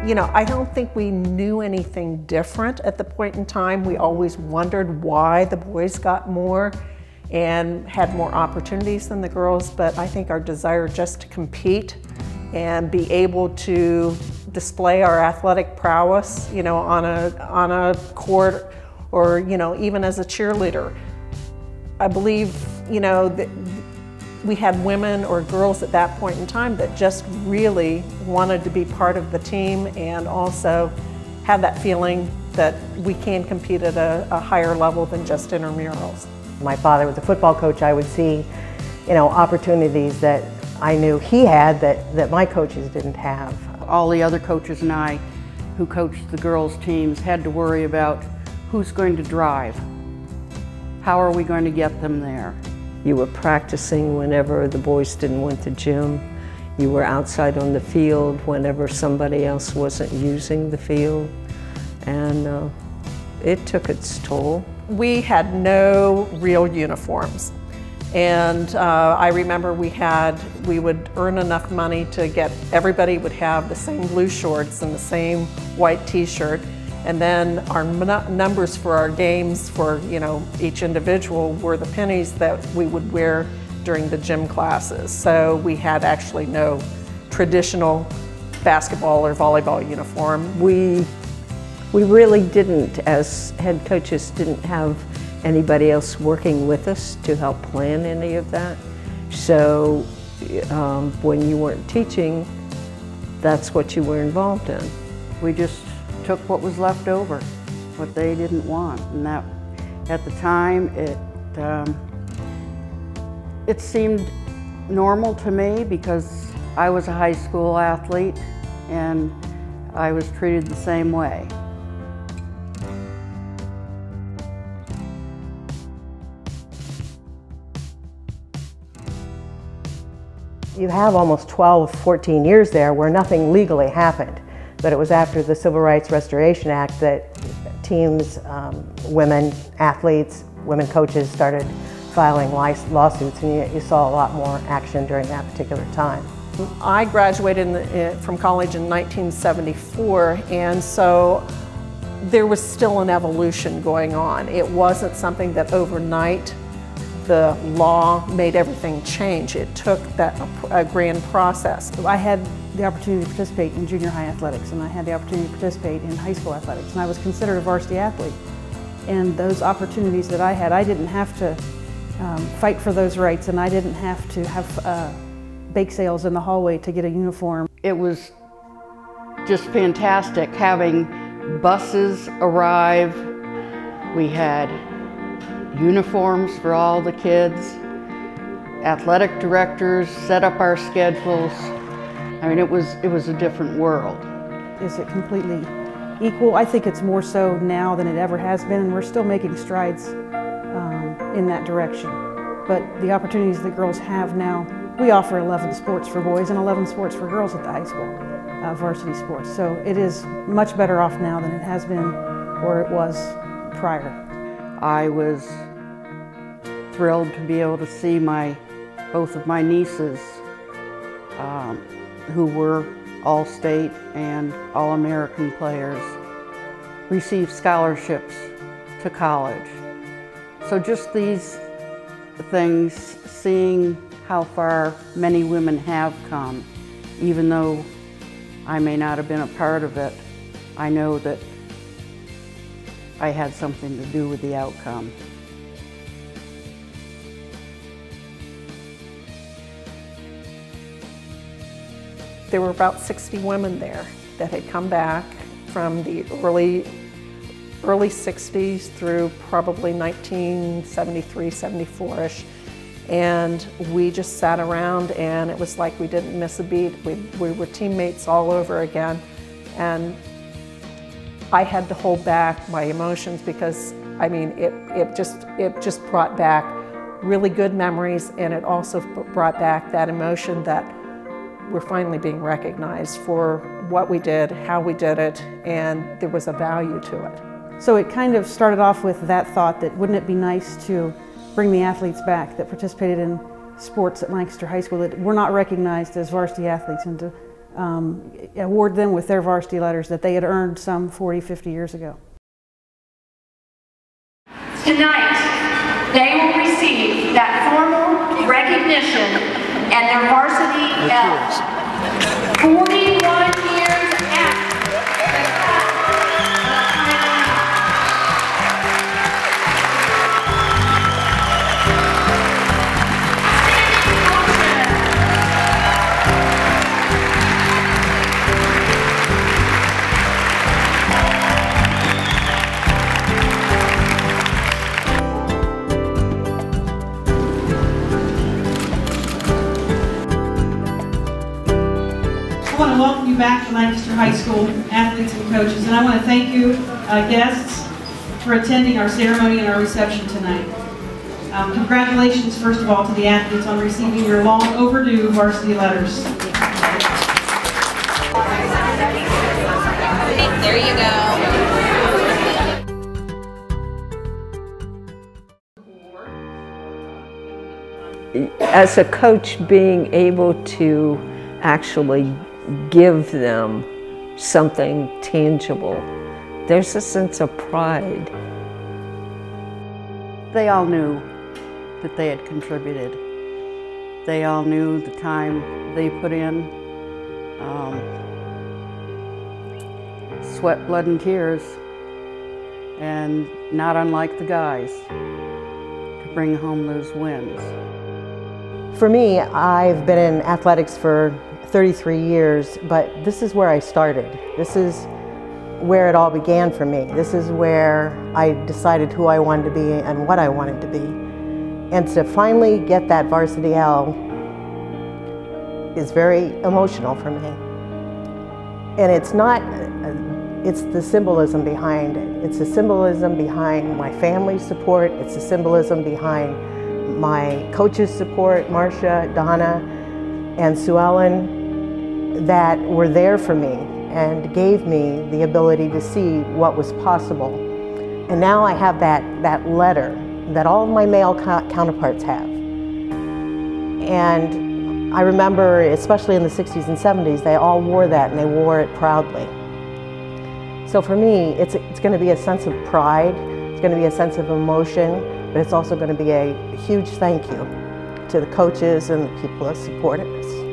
I don't think we knew anything different at the point in time. We always wondered why the boys got more and had more opportunities than the girls, but I think our desire just to compete and be able to display our athletic prowess, on a court or, even as a cheerleader. I believe, that we had women or girls at that point in time that just really wanted to be part of the team and also had that feeling that we can compete at a higher level than just intramurals. My father was a football coach. I would see, opportunities that I knew he had that my coaches didn't have. All the other coaches and I who coached the girls' teams had to worry about who's going to drive. How are we going to get them there? You were practicing whenever the boys didn't want the gym. You were outside on the field whenever somebody else wasn't using the field. And it took its toll. We had no real uniforms. And I remember we would earn enough money to everybody would have the same blue shorts and the same white t-shirt. And then our numbers for our games for each individual were the pennies that we would wear during the gym classes. So we had actually no traditional basketball or volleyball uniform. We really didn't, as head coaches, didn't have anybody else working with us to help plan any of that. So when you weren't teaching, that's what you were involved in. We just took what was left over, what they didn't want, and that at the time it seemed normal to me because I was a high school athlete and I was treated the same way. You have almost 12, 14 years there where nothing legally happened. But it was after the Civil Rights Restoration Act that teams, women athletes, women coaches started filing lawsuits, and you saw a lot more action during that particular time. I graduated from college in 1974, and so there was still an evolution going on. It wasn't something that overnight the law made everything change. It took a grand process. I had the opportunity to participate in junior high athletics, and I had the opportunity to participate in high school athletics, and I was considered a varsity athlete. And those opportunities that I had, I didn't have to fight for those rights, and I didn't have to have bake sales in the hallway to get a uniform. It was just fantastic having buses arrive. We had uniforms for all the kids. Athletic directors set up our schedules. I mean, it was a different world. Is it completely equal? I think it's more so now than it ever has been, and we're still making strides in that direction. But the opportunities that girls have now, we offer 11 sports for boys and 11 sports for girls at the high school, varsity sports. So it is much better off now than it has been or it was prior. I was thrilled to be able to see both of my nieces, who were all-state and all-American players, receive scholarships to college. So just these things, seeing how far many women have come, even though I may not have been a part of it, I know that I had something to do with the outcome. There were about 60 women there that had come back from the early 60s through probably 1973, 74-ish. And we just sat around, and it was like we didn't miss a beat. We were teammates all over again. And I had to hold back my emotions because, I mean, it just brought back really good memories, and it also brought back that emotion that we're finally being recognized for what we did, how we did it, and there was a value to it. So it kind of started off with that thought that wouldn't it be nice to bring the athletes back that participated in sports at Lancaster High School that were not recognized as varsity athletes, and to award them with their varsity letters that they had earned some 40, 50 years ago. Tonight, they will receive that formal recognition and their varsity L. 41 years I want to welcome you back to Lancaster High School, athletes and coaches, and I want to thank you, guests, for attending our ceremony and our reception tonight. Congratulations, first of all, to the athletes on receiving your long overdue varsity letters. There you go. As a coach, being able to actually give them something tangible, there's a sense of pride. They all knew that they had contributed. They all knew the time they put in. Sweat, blood, and tears, and not unlike the guys, to bring home those wins. For me, I've been in athletics for 33 years, but this is where I started. This is where it all began for me. This is where I decided who I wanted to be and what I wanted to be. And to finally get that varsity L is very emotional for me. And it's not, it's the symbolism behind it. It's the symbolism behind my family's support. It's the symbolism behind my coaches' support, Marcia, Donna, and Sue Ellen, that were there for me and gave me the ability to see what was possible. And now I have that letter that all of my male counterparts have. And I remember, especially in the 60s and 70s, they all wore that and they wore it proudly. So for me, it's going to be a sense of pride, it's going to be a sense of emotion, but it's also going to be a huge thank you to the coaches and the people that supported us.